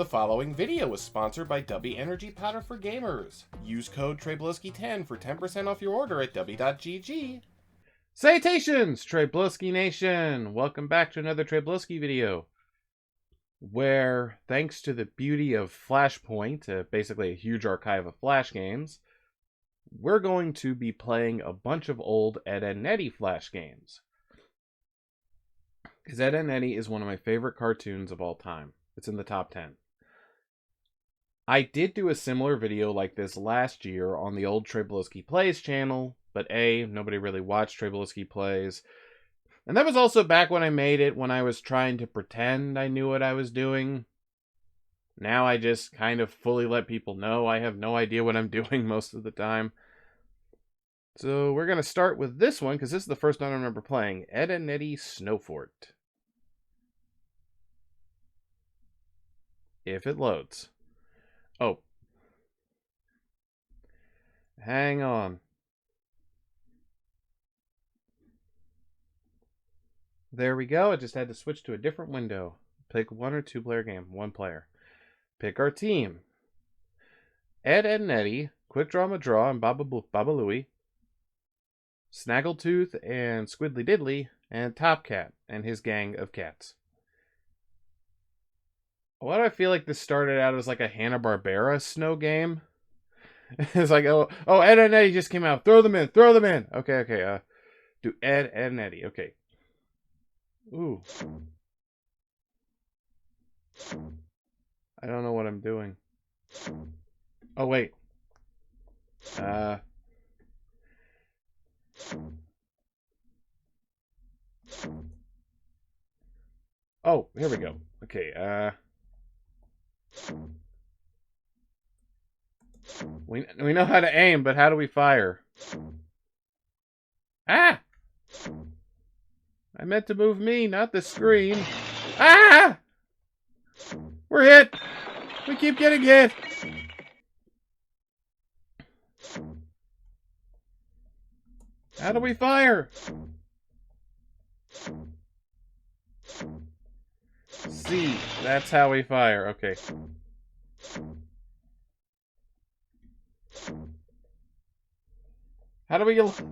The following video is sponsored by W Energy Powder for Gamers. Use code Treyblowski10 for 10% off your order at w.gg. Salutations, Treyblowski Nation! Welcome back to another Treyblowski video, where, thanks to the beauty of Flashpoint, basically a huge archive of Flash games, we're going to be playing a bunch of old Eddy Flash games. Because Eddy is one of my favorite cartoons of all time. It's in the top 10. I did do a similar video like this last year on the old Treyblowski Plays channel, but nobody really watched Treyblowski Plays. And that was also back when I made it, when I was trying to pretend I knew what I was doing. Now I just kind of fully let people know I have no idea what I'm doing most of the time. So we're going to start with this one, because this is the first one I remember playing. Eddy Snowfort. If it loads. Oh. Hang on. There we go. I just had to switch to a different window. Pick 1 or 2 player game. 1 player. Pick our team. Ed and Eddy, Quick Drama Draw, and Baba Louie, Snaggletooth and Squiddly Diddly, and Top Cat and his gang of cats. Why do I feel like this started out as like a Hanna-Barbera snow game? It's like, oh, Ed and Eddy just came out. Throw them in. Okay. Do Ed and Eddy. Okay. Ooh. I don't know what I'm doing. Oh, wait. Oh, here we go. Okay, We know how to aim, but how do we fire? Ah! I meant to move me, not the screen. Ah! We're hit! We keep getting hit! How do we fire? C, that's how we fire. Okay. How do we get...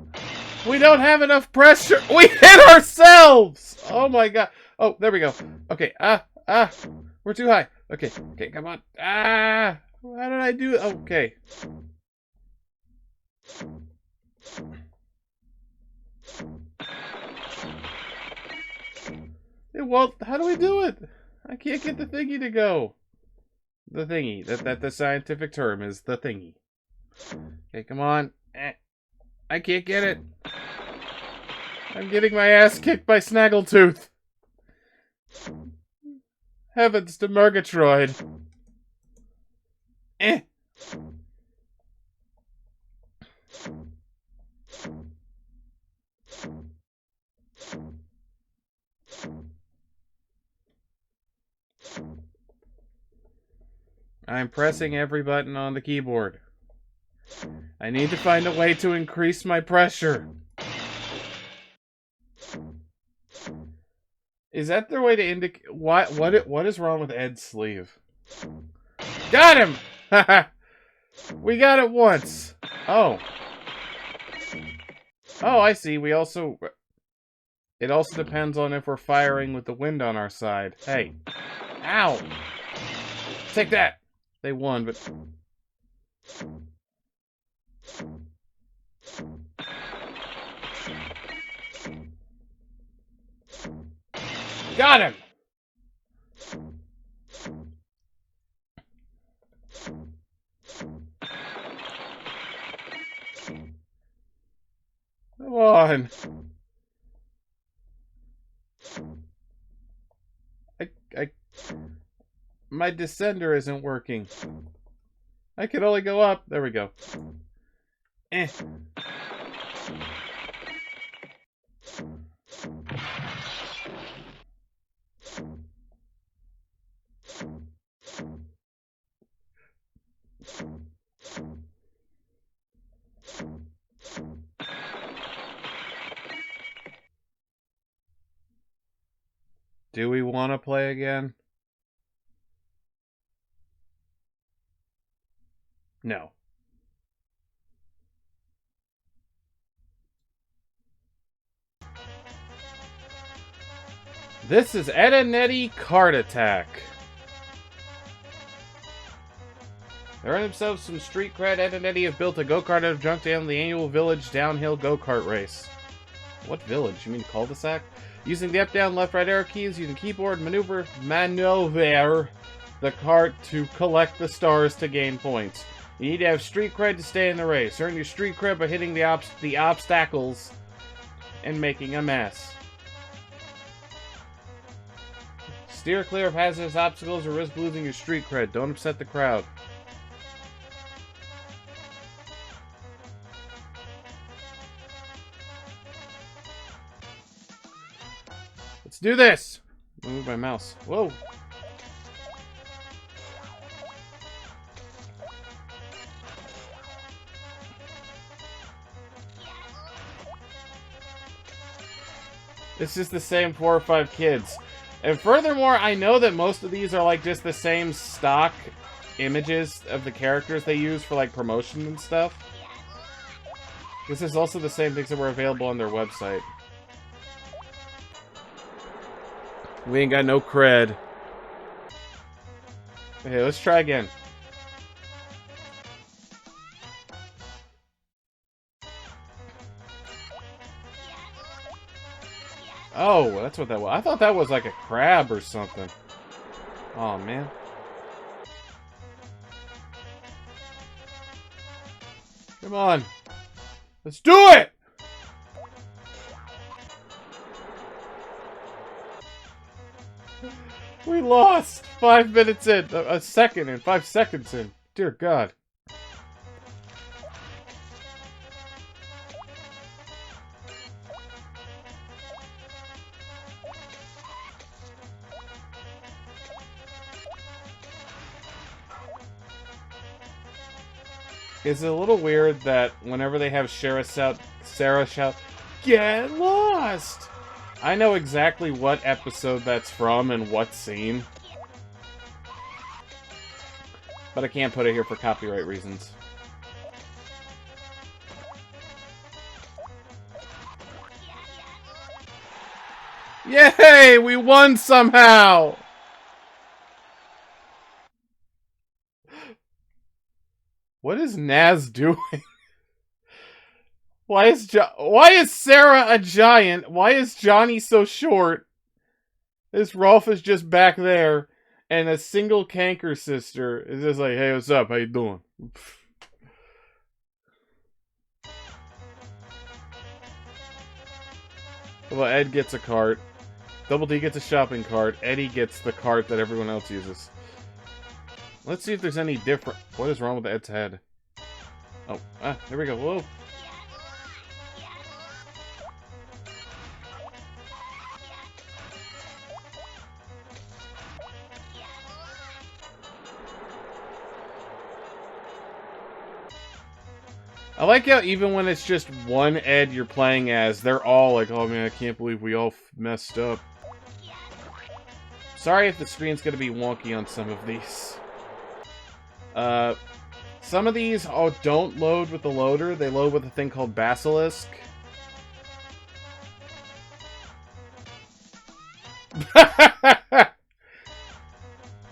We don't have enough pressure! We hit ourselves! Oh my god. Oh, there we go. Okay, we're too high. Okay, come on. How did I do it? Okay. Well, how do we do it? I can't get the thingy to go. The thingy. That the scientific term is the thingy. Okay, come on. I can't get it. I'm getting my ass kicked by Snaggletooth. Heavens to Murgatroyd. I'm pressing every button on the keyboard. I need to find a way to increase my pressure. Is that the way to indicate... What is wrong with Ed's sleeve? Got him! We got it once. Oh. Oh, I see. We also... It also depends on if we're firing with the wind on our side. Hey. Ow! Take that! They won, but... Got him! Come on! My descender isn't working. I can only go up. There we go. Do we want to play again? No. This is Ed and Eddy Kart Attack. They earned themselves some street cred. Ed and Eddy have built a go-kart out of junk down the annual village downhill go-kart race. What village? You mean cul-de-sac? Using the up, down, left, right arrow keys, using keyboard maneuver the cart to collect the stars to gain points. You need to have street cred to stay in the race. Earn your street cred by hitting the obstacles and making a mess. Steer clear of hazardous obstacles or risk losing your street cred. Don't upset the crowd. Let's do this! Move my mouse. Whoa! It's just the same 4 or 5 kids. And furthermore, I know that most of these are like just the same stock images of the characters they use for like promotion and stuff. This is also the same things that were available on their website. We ain't got no cred. Okay, let's try again. Oh, that's what that was. I thought that was like a crab or something. Oh, man. Come on. Let's do it! We lost 5 minutes in. A second in. 5 seconds in. Dear God. Is it a little weird that whenever they have Sarah shout, "Get lost!" I know exactly what episode that's from and what scene. But I can't put it here for copyright reasons. Yay! We won somehow! What is Naz doing? Why is Sarah a giant? Why is Johnny so short? This Rolf is just back there, and a single canker sister is just like, "Hey, what's up? How you doing?" Well, Ed gets a cart. Double D gets a shopping cart. Eddy gets the cart that everyone else uses. Let's see if there's any different. What is wrong with Ed's head? Oh, there we go. Whoa. I like how even when it's just one Ed you're playing as, they're all like, "Oh man, I can't believe we all messed up." Sorry if the screen's gonna be wonky on some of these. Some of these don't load with the loader. They load with a thing called Basilisk. What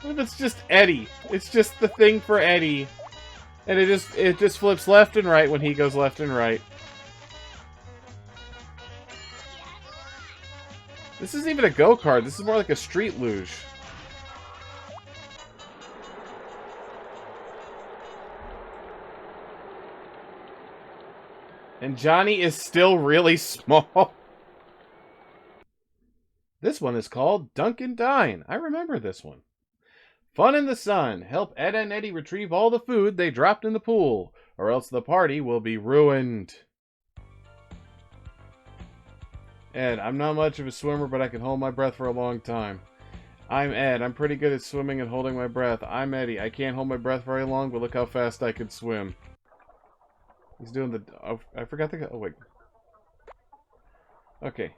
if it's just Eddy? It's just the thing for Eddy. And it just flips left and right when he goes left and right. This isn't even a go-kart. This is more like a street luge. And Johnny is still really small. This one is called Dunk and Dine. I remember this one. Fun in the sun. Help Ed and Eddy retrieve all the food they dropped in the pool, or else the party will be ruined. Ed, I'm not much of a swimmer, but I can hold my breath for a long time. I'm Ed. I'm pretty good at swimming and holding my breath. I'm Eddy. I can't hold my breath very long, but look how fast I can swim. He's doing the... Oh, I forgot the... Oh, wait. Okay.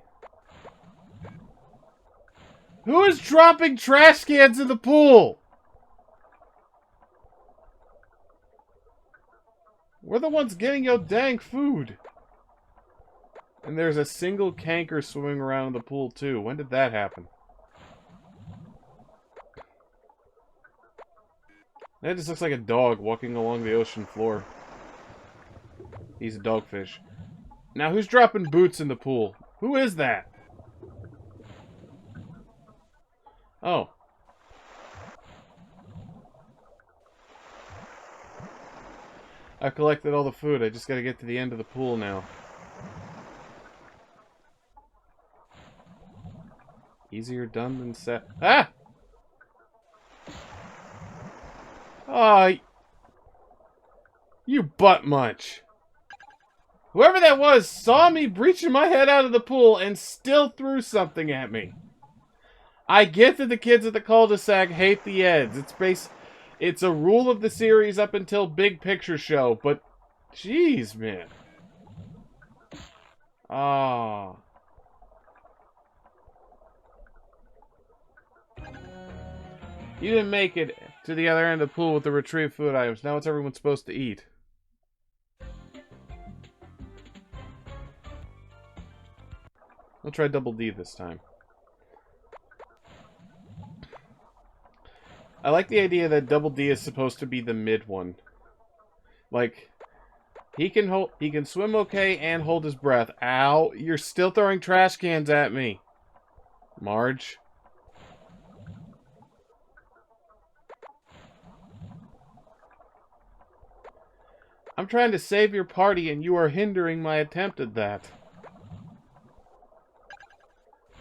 Who is dropping trash cans in the pool? We're the ones getting your dang food. And there's a single canker swimming around in the pool, too. When did that happen? That just looks like a dog walking along the ocean floor. He's a dogfish. Now, who's dropping boots in the pool? Who is that? Oh. I've collected all the food. I just gotta get to the end of the pool now. Easier done than said. Ah! Oh, you butt munch. Whoever that was saw me breaching my head out of the pool and still threw something at me. I get that the kids at the cul-de-sac hate the Eds. It's a rule of the series up until Big Picture Show, but jeez, man. Ah. You didn't make it to the other end of the pool with the retrieved food items. Now what's everyone supposed to eat? I'll try Double D this time. I like the idea that Double D is supposed to be the mid one. Like, he can swim okay and hold his breath. Ow, you're still throwing trash cans at me. Marge. I'm trying to save your party and you are hindering my attempt at that.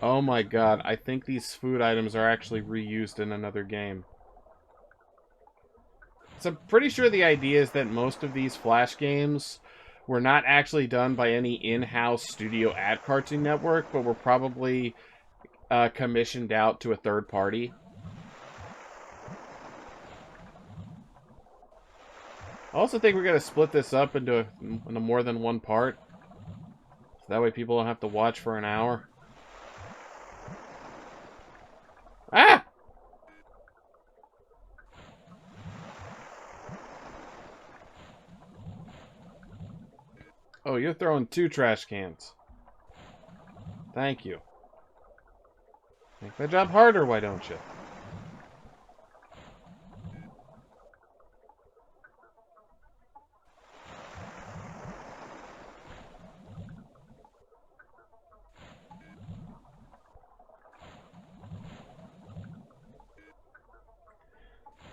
Oh my god, I think these food items are actually reused in another game. So I'm pretty sure the idea is that most of these Flash games were not actually done by any in-house studio at Cartoon Network, but were probably commissioned out to a third party. I also think we're going to split this up into more than one part. So that way people don't have to watch for an hour. Ah! Oh, you're throwing 2 trash cans. Thank you. Make that job harder, why don't you?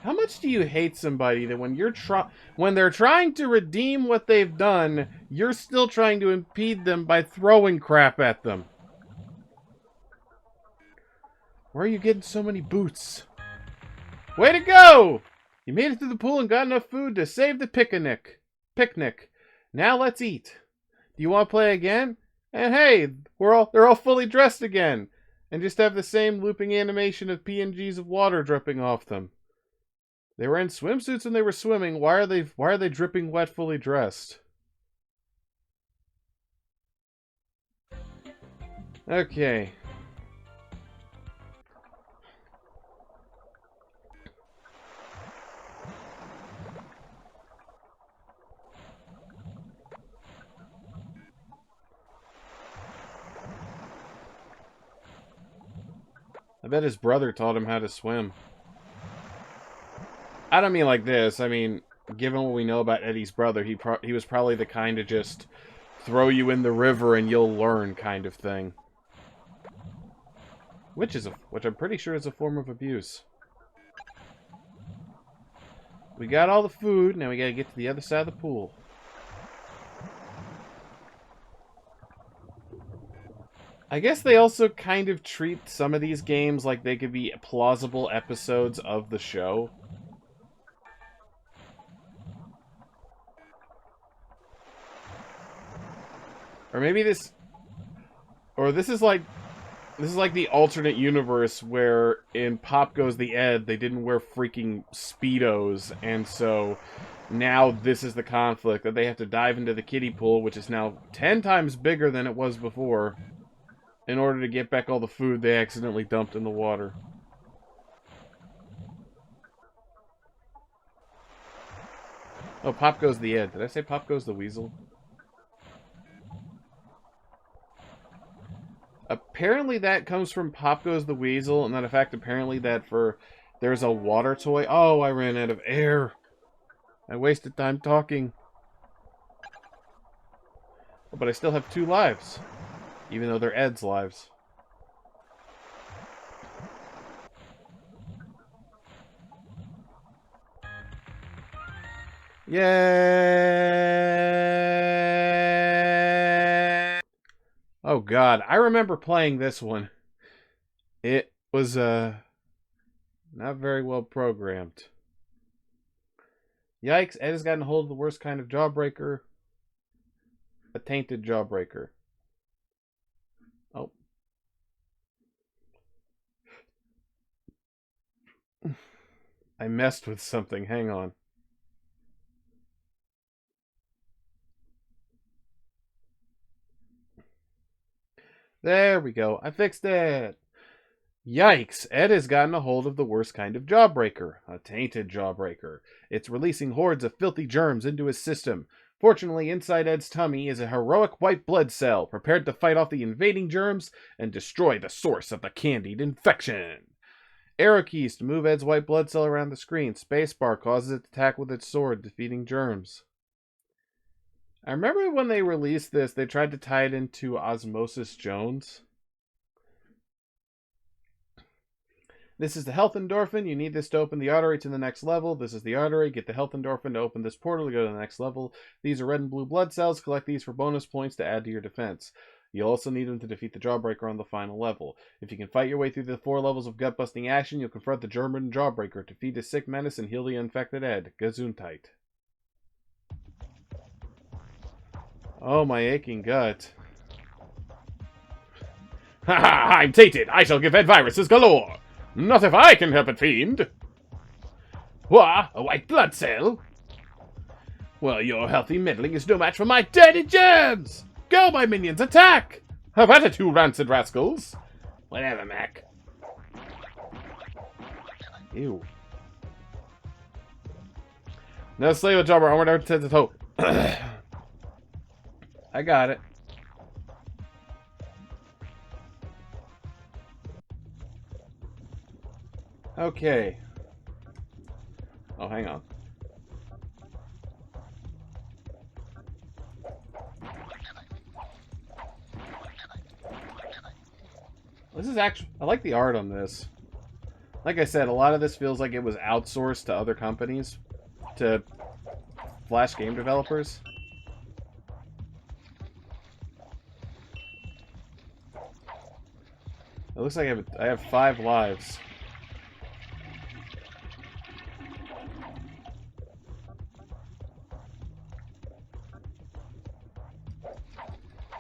How much do you hate somebody that when they're trying to redeem what they've done, you're still trying to impede them by throwing crap at them? Where are you getting so many boots? Way to go! You made it through the pool and got enough food to save the picnic. Now let's eat. Do you want to play again? And hey, they're all fully dressed again, and just have the same looping animation of PNGs of water dripping off them. They were in swimsuits and they were swimming. Why are they dripping wet, fully dressed? Okay. I bet his brother taught him how to swim. I don't mean like this. I mean, given what we know about Eddie's brother, he was probably the kind to just throw you in the river and you'll learn kind of thing. Which I'm pretty sure is a form of abuse. We got all the food, now we gotta get to the other side of the pool. I guess they also kind of treat some of these games like they could be plausible episodes of the show. Or maybe this is like the alternate universe where in Pop Goes the Ed they didn't wear freaking Speedos, and so now this is the conflict that they have to dive into the kiddie pool, which is now 10 times bigger than it was before, in order to get back all the food they accidentally dumped in the water. Oh, Pop Goes the Ed. Did I say Pop Goes the Weasel? Apparently that comes from Pop Goes the Weasel, and that in fact apparently that there's a water toy. Oh, I ran out of air. I wasted time talking. Oh, but I still have 2 lives. Even though they're Ed's lives. Yay! Oh god, I remember playing this one. It was not very well programmed. Yikes, Ed has gotten a hold of the worst kind of jawbreaker. A tainted jawbreaker. Oh. I messed with something, hang on. There we go. I fixed it. Yikes. Ed has gotten a hold of the worst kind of jawbreaker. A tainted jawbreaker. It's releasing hordes of filthy germs into his system. Fortunately, inside Ed's tummy is a heroic white blood cell, prepared to fight off the invading germs and destroy the source of the candied infection. Arrow keys to move Ed's white blood cell around the screen. Spacebar causes it to attack with its sword, defeating germs. I remember when they released this, they tried to tie it into Osmosis Jones. This is the health endorphin. You need this to open the artery to the next level. This is the artery. Get the health endorphin to open this portal to go to the next level. These are red and blue blood cells. Collect these for bonus points to add to your defense. You'll also need them to defeat the Jawbreaker on the final level. If you can fight your way through the 4 levels of gut-busting action, you'll confront the German Jawbreaker, defeat his sick menace, and heal the infected Ed. Gesundheit. Oh, my aching gut. Ha ha! I'm tainted! I shall give Ed viruses galore! Not if I can help it, fiend! What? A white blood cell? Well, your healthy meddling is no match for my dirty germs! Go, my minions, attack! Have at it, you rancid rascals! Whatever, Mac. Ew. No slave a jobber, armored out to toe. I got it. Okay. Oh, hang on. This is actually... I like the art on this. Like I said, a lot of this feels like it was outsourced to other companies. To Flash game developers. It looks like I have 5 lives.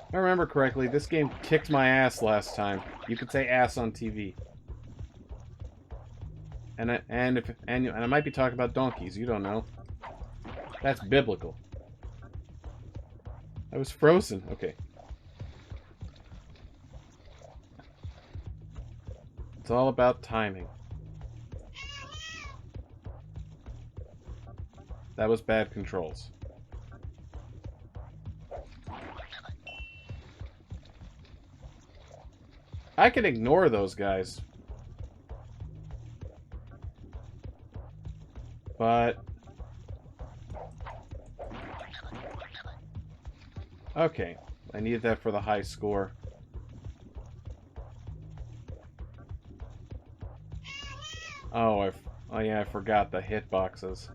If I remember correctly, this game kicked my ass last time. You could say ass on TV. And I might be talking about donkeys. You don't know. That's biblical. I was frozen. Okay. It's all about timing. That was bad controls. I can ignore those guys. But... okay. I needed that for the high score. Oh, yeah, I forgot the hitboxes.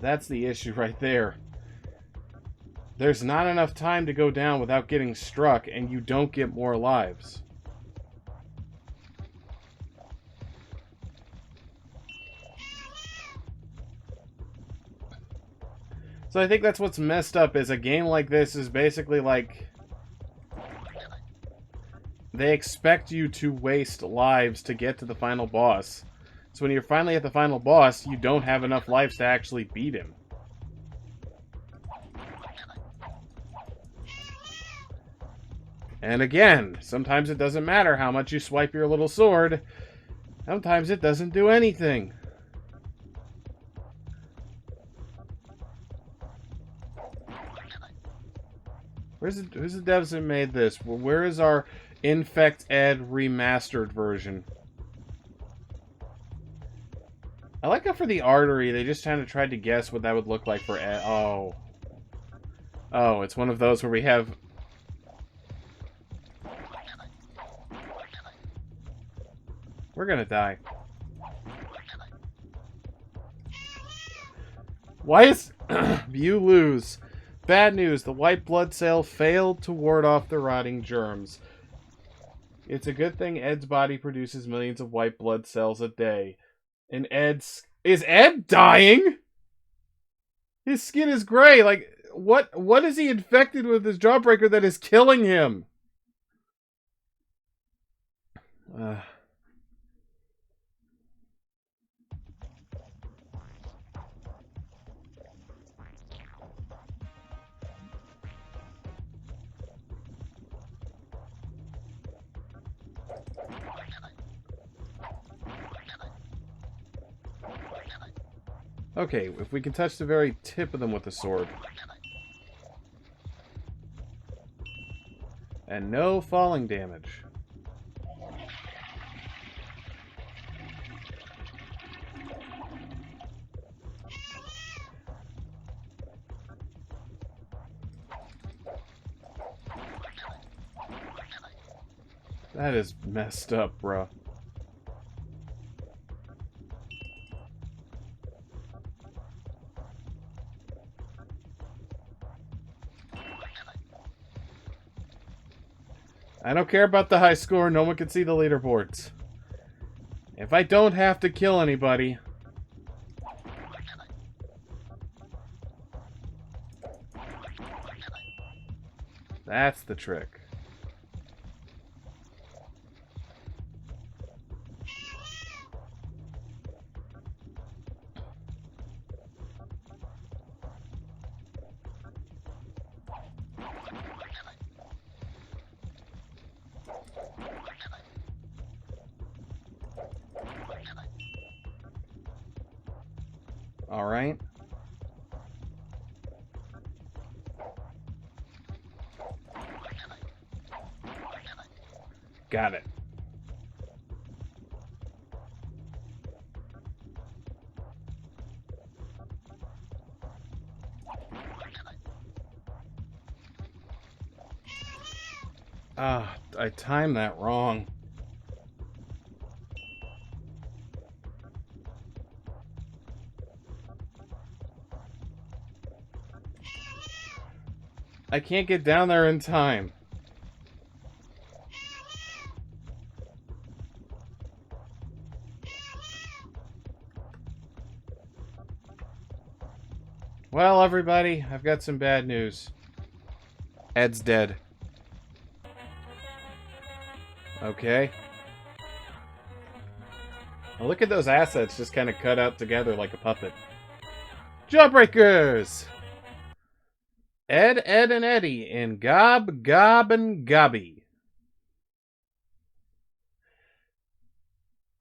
That's the issue right there. There's not enough time to go down without getting struck, and you don't get more lives. So I think that's what's messed up, is a game like this is basically like... they expect you to waste lives to get to the final boss. So when you're finally at the final boss, you don't have enough lives to actually beat him. And again, sometimes it doesn't matter how much you swipe your little sword. Sometimes it doesn't do anything. Who's the devs that made this? Where is our Infect Ed remastered version? I like how for the artery, they just kind of tried to guess what that would look like for Ed. Oh. Oh, it's one of those where we have... We're gonna die. Why is... You lose. Bad news. The white blood cell failed to ward off the rotting germs. It's a good thing Ed's body produces millions of white blood cells a day. And Ed's... Is Ed dying? His skin is gray. Like, what is he infected with this Jawbreaker that is killing him? Okay, if we can touch the very tip of them with the sword. And no falling damage. That is messed up, bro. I don't care about the high score. No one can see the leaderboards. If I don't have to kill anybody... That's the trick. All right. Got it. Ah, I timed that wrong. I can't get down there in time. Well, everybody, I've got some bad news. Ed's dead. Okay. Well, look at those assets just kind of cut out together like a puppet. Jawbreakers! Ed, Ed, and Eddy in Gob, Gob, and Gobby.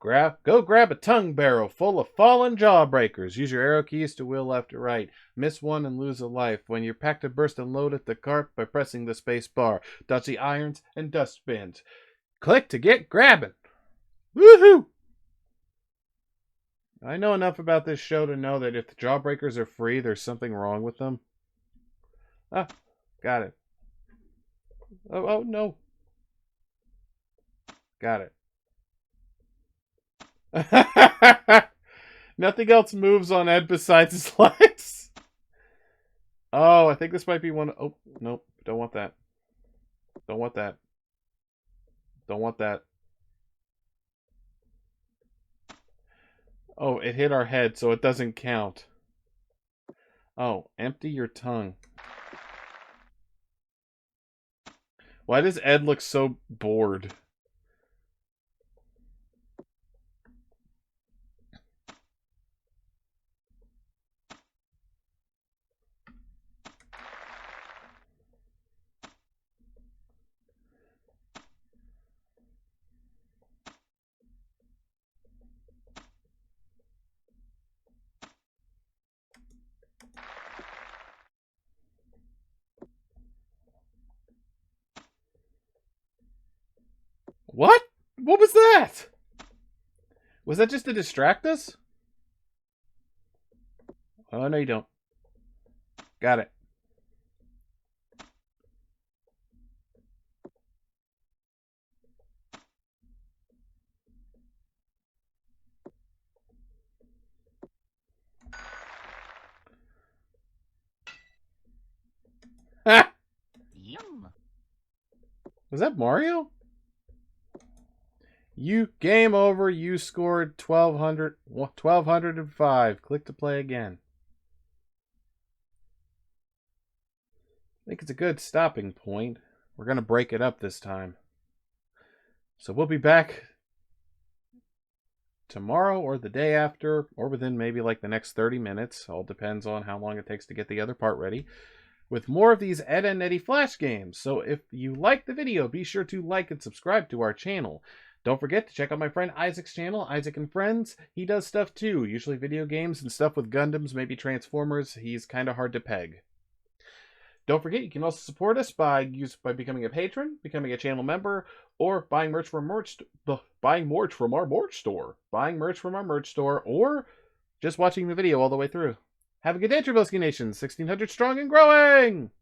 Go grab a tongue barrel full of fallen Jawbreakers. Use your arrow keys to wheel left or right. Miss one and lose a life. When you're packed to burst and load at the cart by pressing the space bar. Dodge the irons and dustbins. Click to get grabbing. Woohoo! I know enough about this show to know that if the Jawbreakers are free, there's something wrong with them. Ah, got it. Oh, no. Got it. Nothing else moves on Ed besides his legs. Oh, I think this might be one. Oh, nope. Don't want that. Don't want that. Don't want that. Oh, it hit our head, so it doesn't count. Oh, empty your tongue. Why does Ed look so bored? What? What was that? Was that just to distract us? Oh, no, you don't. Got it. Ah! Yum. Was that Mario? You game over. You scored 1205. Click to play again. I think it's a good stopping point. We're going to break it up this time. So we'll be back tomorrow or the day after, or within maybe like the next 30 minutes. All depends on how long it takes to get the other part ready, with more of these Ed and Eddy Flash games. So if you like the video, be sure to like and subscribe to our channel. Don't forget to check out my friend Isaac's channel, Isaac and Friends. He does stuff too, usually video games and stuff with Gundams, maybe Transformers. He's kind of hard to peg. Don't forget, you can also support us by becoming a patron, becoming a channel member, or buying merch from our merch store, or just watching the video all the way through. Have a good day, Treyblowski Nation. 1600 strong and growing!